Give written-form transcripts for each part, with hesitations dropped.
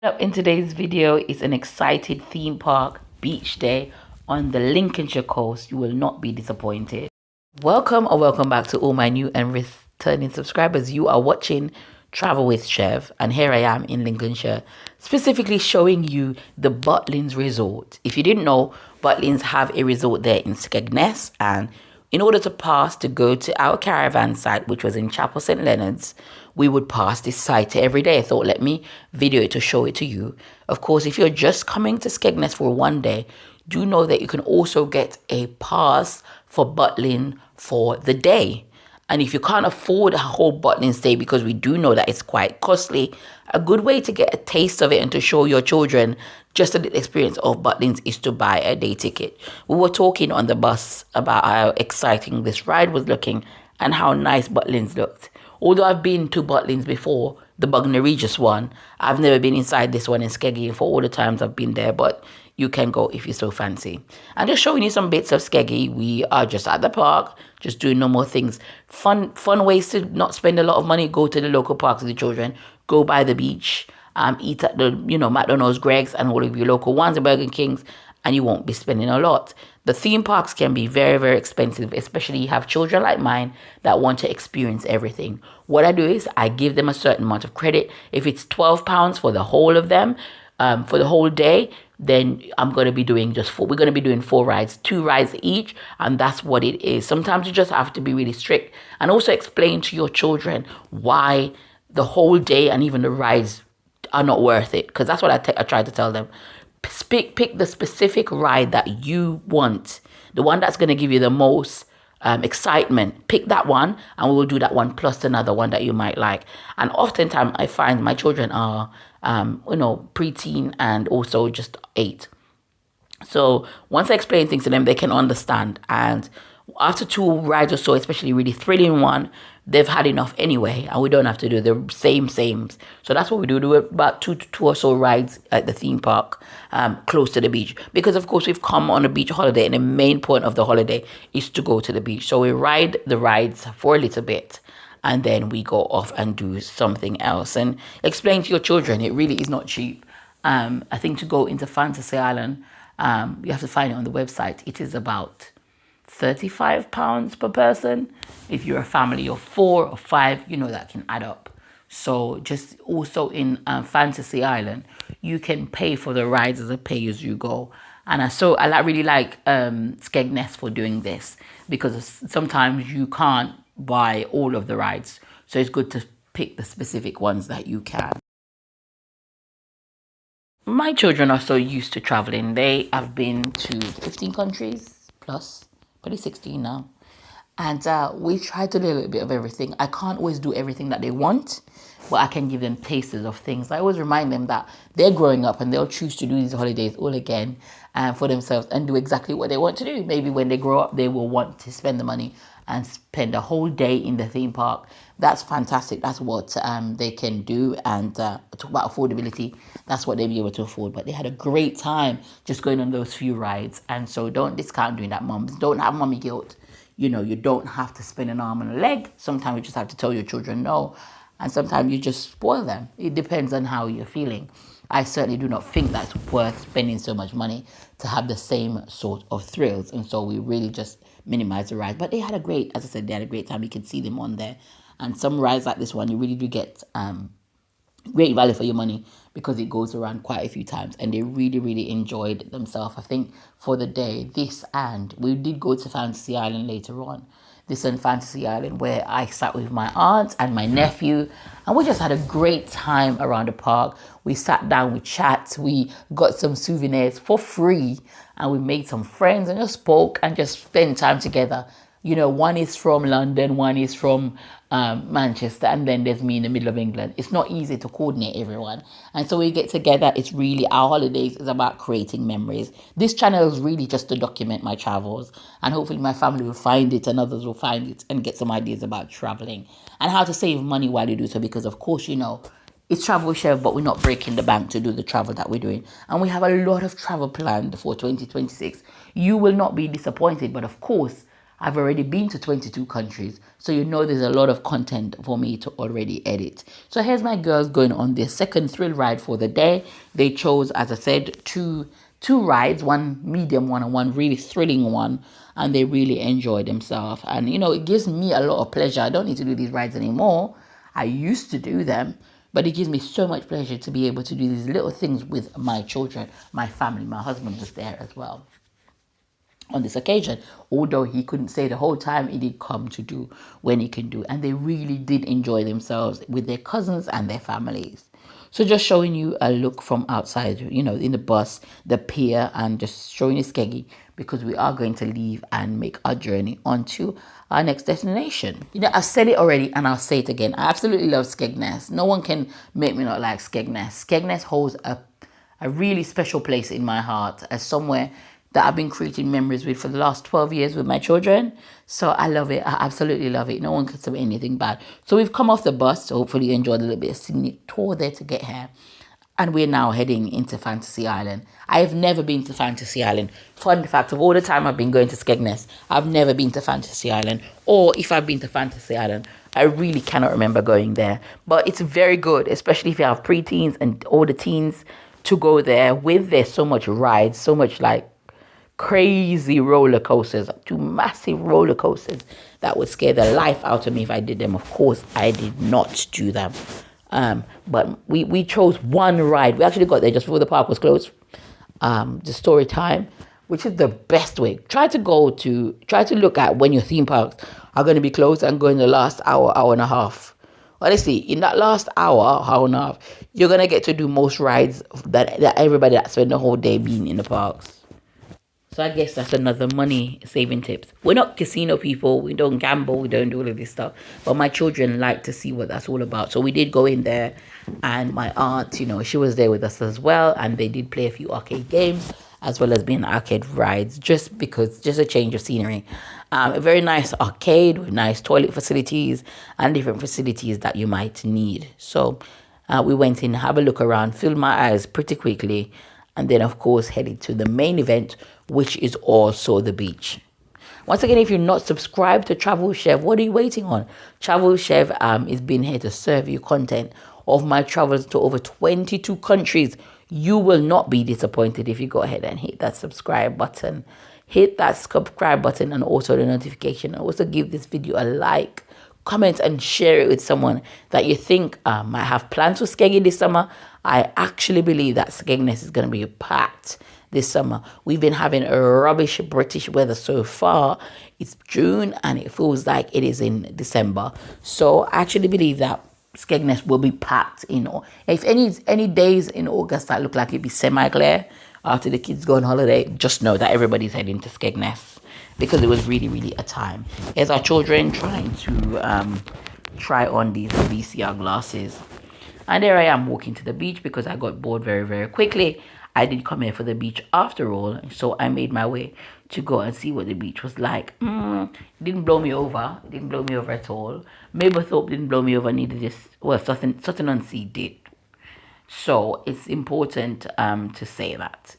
Up in today's video is an excited theme park beach day on the Lincolnshire coast. You will not be disappointed. Welcome or welcome back to all my new and returning subscribers. You are watching Travel with Shev, and here I am in Lincolnshire, specifically showing you the Butlins resort. If you didn't know, Butlins have a resort there in Skegness, and in order to pass to go to our caravan site, which was in Chapel St. Leonard's, we would pass this site every day. I thought, let me video it to show it to you. Of course, if you're just coming to Skegness for one day, do know that you can also get a pass for Butlin for the day. And if you can't afford a whole Butlin stay, because we do know that it's quite costly, a good way to get a taste of it and to show your children just a little experience of Butlins is to buy a day ticket. We were talking on the bus about how exciting this ride was looking and how nice Butlins looked. Although I've been to Butlins before, the Bognor Regis one, I've never been inside this one in Skeggy for all the times I've been there, but you can go if you so fancy. I'm just showing you some bits of Skeggy. We are just at the park, just doing normal things. Fun ways to not spend a lot of money. Go to the local parks with the children. Go by the beach. Eat at the, McDonald's, Greg's, and all of your local ones, the Burger Kings, and you won't be spending a lot. The theme parks can be very, very expensive, especially you have children like mine that want to experience everything. What I do is I give them a certain amount of credit. If it's £12 for the whole of them, for the whole day, then I'm going to be doing we're going to be doing 4 rides, 2 rides each, and that's what it is. Sometimes you just have to be really strict and also explain to your children why the whole day and even the rides are not worth it, because that's what I try to tell them. Pick the specific ride that you want, the one that's going to give you the most excitement. Pick that one, and we will do that one plus another one that you might like. And oftentimes I find my children are preteen and also just 8. So once I explain things to them, they can understand. And after 2 rides or so, especially really thrilling one, they've had enough anyway, and we don't have to do the same. So that's what we do. Do about 2 or so rides at the theme park, close to the beach. Because of course we've come on a beach holiday, and the main point of the holiday is to go to the beach. So we ride the rides for a little bit, and then we go off and do something else. And explain to your children, it really is not cheap. I think to go into Fantasy Island, you have to find it on the website. It is about £35 per person. If you're a family of 4 or 5, that can add up. So just also in Fantasy Island, you can pay for the rides as a pay as you go. And I really like Skegness for doing this, because sometimes you can't buy all of the rides. So it's good to pick the specific ones that you can. My children are so used to traveling. They have been to 15 countries plus, probably 16 now. And we try to do a little bit of everything. I can't always do everything that they want, but I can give them tasters of things. I always remind them that they're growing up and they'll choose to do these holidays all again for themselves and do exactly what they want to do. Maybe when they grow up, they will want to spend the money and spend a whole day in the theme park. That's fantastic. That's what they can do. And talk about affordability, that's what they'll be able to afford. But they had a great time just going on those few rides. And so don't discount doing that, mums. Don't have mommy guilt. You don't have to spend an arm and a leg. Sometimes you just have to tell your children no. And sometimes you just spoil them. It depends on how you're feeling. I certainly do not think that's worth spending so much money to have the same sort of thrills. And so we really just minimize the rides. But they had a great, as I said, they had a great time. You can see them on there. And some rides like this one, you really do get great value for your money, because it goes around quite a few times, and they really, really enjoyed themselves. I think for the day, and we did go to Fantasy Island later on. This and Fantasy Island, where I sat with my aunt and my nephew, and we just had a great time around the park. We sat down, we chat, we got some souvenirs for free, and we made some friends and just spoke and just spent time together. One is from London, one is from Manchester, and then there's me in the middle of England. It's not easy to coordinate everyone. And so we get together. It's really, our holidays is about creating memories. This channel is really just to document my travels. And hopefully my family will find it and others will find it and get some ideas about traveling and how to save money while you do so. Because of course, it's Travel with Shev, but we're not breaking the bank to do the travel that we're doing. And we have a lot of travel planned for 2026. You will not be disappointed. But of course, I've already been to 22 countries, so you know there's a lot of content for me to already edit. So here's my girls going on their second thrill ride for the day. They chose, as I said, two rides, one medium one and one really thrilling one, and they really enjoy themselves. And you know, it gives me a lot of pleasure. I don't need to do these rides anymore. I used to do them, but it gives me so much pleasure to be able to do these little things with my children, my family. My husband was there as well on this occasion, although he couldn't stay the whole time. He did come to do when he can do, and they really did enjoy themselves with their cousins and their families. So just showing you a look from outside, you know, in the bus, the pier, and just showing you Skeggy, because we are going to leave and make our journey onto our next destination. You know, I've said it already and I'll say it again. I absolutely love Skegness. No one can make me not like Skegness. Skegness holds a really special place in my heart as somewhere that I've been creating memories with for the last 12 years with my children. So I love it. I absolutely love it. No one can say anything bad. So we've come off the bus. So hopefully you enjoyed a little bit of scenic tour there to get here. And we're now heading into Fantasy Island. I have never been to Fantasy Island. Fun fact, of all the time I've been going to Skegness, I've never been to Fantasy Island. Or if I've been to Fantasy Island, I really cannot remember going there. But it's very good, especially if you have preteens and all the teens to go there with. There's so much rides, so much like crazy roller coasters, two massive roller coasters that would scare the life out of me if I did them. Of course, I did not do them. But we chose one ride. We actually got there just before the park was closed. The story time, which is the best way. Try to look at when your theme parks are going to be closed and go in the last hour and a half. Honestly, in that last hour and a half, you're going to get to do most rides that everybody that spent the whole day being in the parks. So I guess that's another money saving tips. We're not casino people. We don't gamble. We don't do all of this stuff. But my children like to see what that's all about. So we did go in there, and my aunt, you know, she was there with us as well. And they did play a few arcade games as well as being arcade rides, just a change of scenery. A very nice arcade with nice toilet facilities and different facilities that you might need. So we went in, have a look around, filled my eyes pretty quickly, and then, of course, headed to the main event, which is also the beach. Once again, if you're not subscribed to Travel Shev, what are you waiting on? Travel Shev is being here to serve you content of my travels to over 22 countries. You will not be disappointed if you go ahead and hit that subscribe button. Hit that subscribe button and also the notification. Also give this video a like, comment, and share it with someone that you think might have plans for Skeggy this summer. I actually believe that Skegness is going to be packed this summer. We've been having a rubbish British weather so far. It's June and it feels like it is in December. So I actually believe that Skegness will be packed. If any days in August that look like it'd be semi-clear after the kids go on holiday, just know that everybody's heading to Skegness, because it was really, really a time. Here's our children trying to try on these VCR glasses. And there I am walking to the beach because I got bored very, very quickly. I did come here for the beach after all. So I made my way to go and see what the beach was like. It didn't blow me over. It didn't blow me over at all. Mablethorpe didn't blow me over, neither this. Well, Sutton-on-Sea did. So it's important to say that.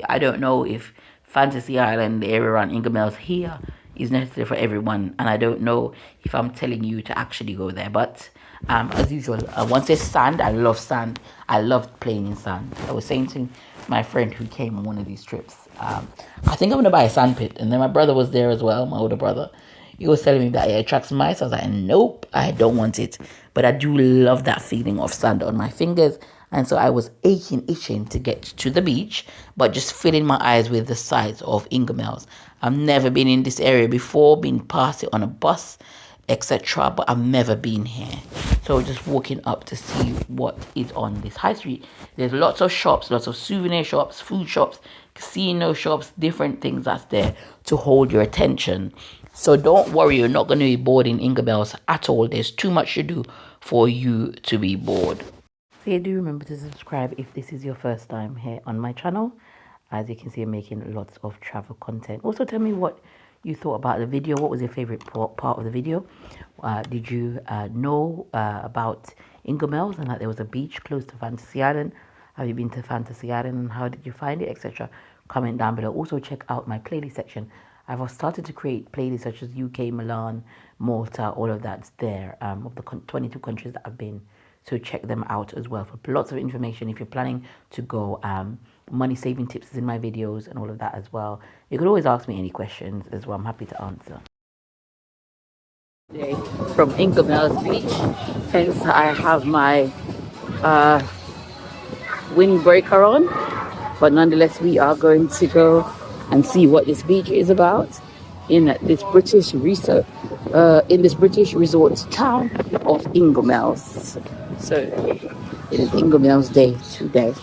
I don't know if Fantasy Island, the area around Ingoldmells here, is necessary for everyone. And I don't know if I'm telling you to actually go there. But as usual, once there's sand, I love sand. I love playing in sand. I was saying to my friend who came on one of these trips, I think I'm going to buy a sand pit. And then my brother was there as well, my older brother. He was telling me that it attracts mice. I was like, nope, I don't want it. But I do love that feeling of sand on my fingers. And so I was itching to get to the beach, but just filling my eyes with the sights of Ingoldmells. I've never been in this area before, been past it on a bus, etc. But I've never been here. So just walking up to see what is on this high street. There's lots of shops, lots of souvenir shops, food shops, casino shops, different things that's there to hold your attention. So don't worry, you're not going to be bored in Ingoldmells at all. There's too much to do for you to be bored. So do remember to subscribe if this is your first time here on my channel. As you can see, I'm making lots of travel content. Also tell me what you thought about the video. What was your favorite part of the video? Did you know about Ingoldmells and that there was a beach close to Fantasy Island? Have you been to Fantasy Island and how did you find it, etc.? Comment down below. Also check out my playlist section. I've started to create playlists such as UK, Milan, Malta, all of that's there, of the 22 countries that I've been. So check them out as well for lots of information if you're planning to go. Money saving tips is in my videos and all of that as well. You could always ask me any questions as well. I'm happy to answer. From Ingoldmells Beach, hence I have my windbreaker on, but nonetheless we are going to go and see what this beach is about in this British resort town of Ingoldmells. So it is Ingoldmells Day today.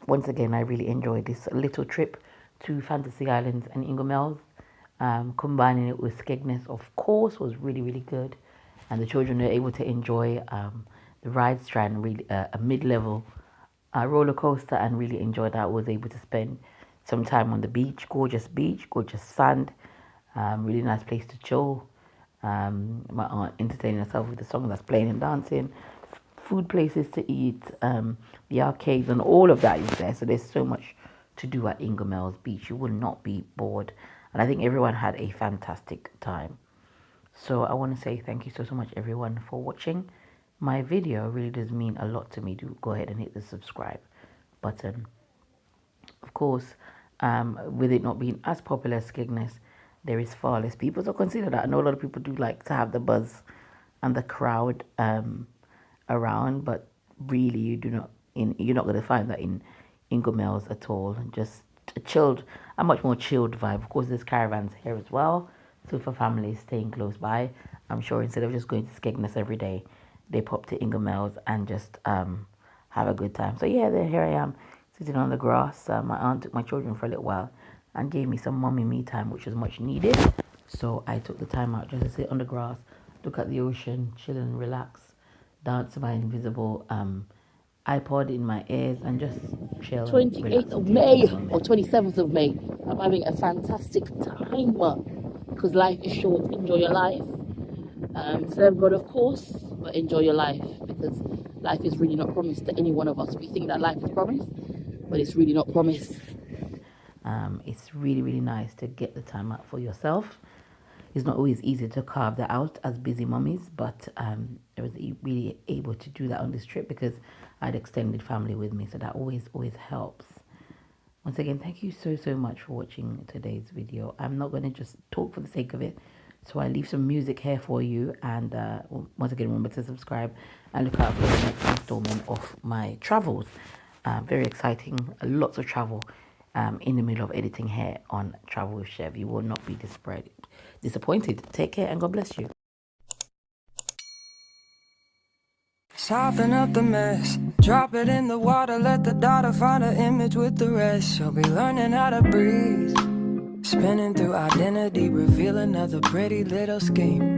Once again, I really enjoyed this little trip to Fantasy Islands and Ingoldmells. Combining it with Skegness, of course, was really, really good. And the children were able to enjoy the rides, trying really a mid-level roller coaster, and really enjoyed that. I was able to spend some time on the beach, gorgeous sand, really nice place to chill. My aunt entertaining herself with the song that's playing and dancing. Food places to eat, the arcades and all of that is there. So there's so much to do at Ingoldmells Beach. You will not be bored. And I think everyone had a fantastic time. So I want to say thank you so much everyone for watching my video. It really does mean a lot to me. Do go ahead and hit the subscribe button. Of course, with it not being as popular as Skegness, there is far less people. So consider that. I know a lot of people do like to have the buzz and the crowd around, but really you're not going to find that in Ingoldmells at all. Just a much more chilled vibe. Of course, there's caravans here as well, so for families staying close by, I'm sure instead of just going to Skegness every day, they pop to Ingoldmells and just have a good time. So yeah, here I am sitting on the grass. My aunt took my children for a little while and gave me some mommy me time, which was much needed. So I took the time out just to sit on the grass, look at the ocean, chill and relax, dance to my invisible iPod in my ears, and just chill. 28th of May or 27th of May. I'm having a fantastic time because life is short. Enjoy your life. Serve God, of course, but enjoy your life, because life is really not promised to any one of us. We think that life is promised, but it's really not promised. It's really, really nice to get the time out for yourself. It's not always easy to carve that out as busy mummies, but I was really able to do that on this trip because I had extended family with me, so that always helps. Once again, thank you so much for watching today's video. I'm not going to just talk for the sake of it, so I leave some music here for you. And once again, remember to subscribe and look out for the next installment of my travels. Very exciting, lots of travel in the middle of editing here on Travel with Shev. You will not be disappointed. Take care and God bless you. Soften up the mess, drop it in the water, let the daughter find her image with the rest. She'll be learning how to breathe, spinning through identity, reveal another pretty little scheme.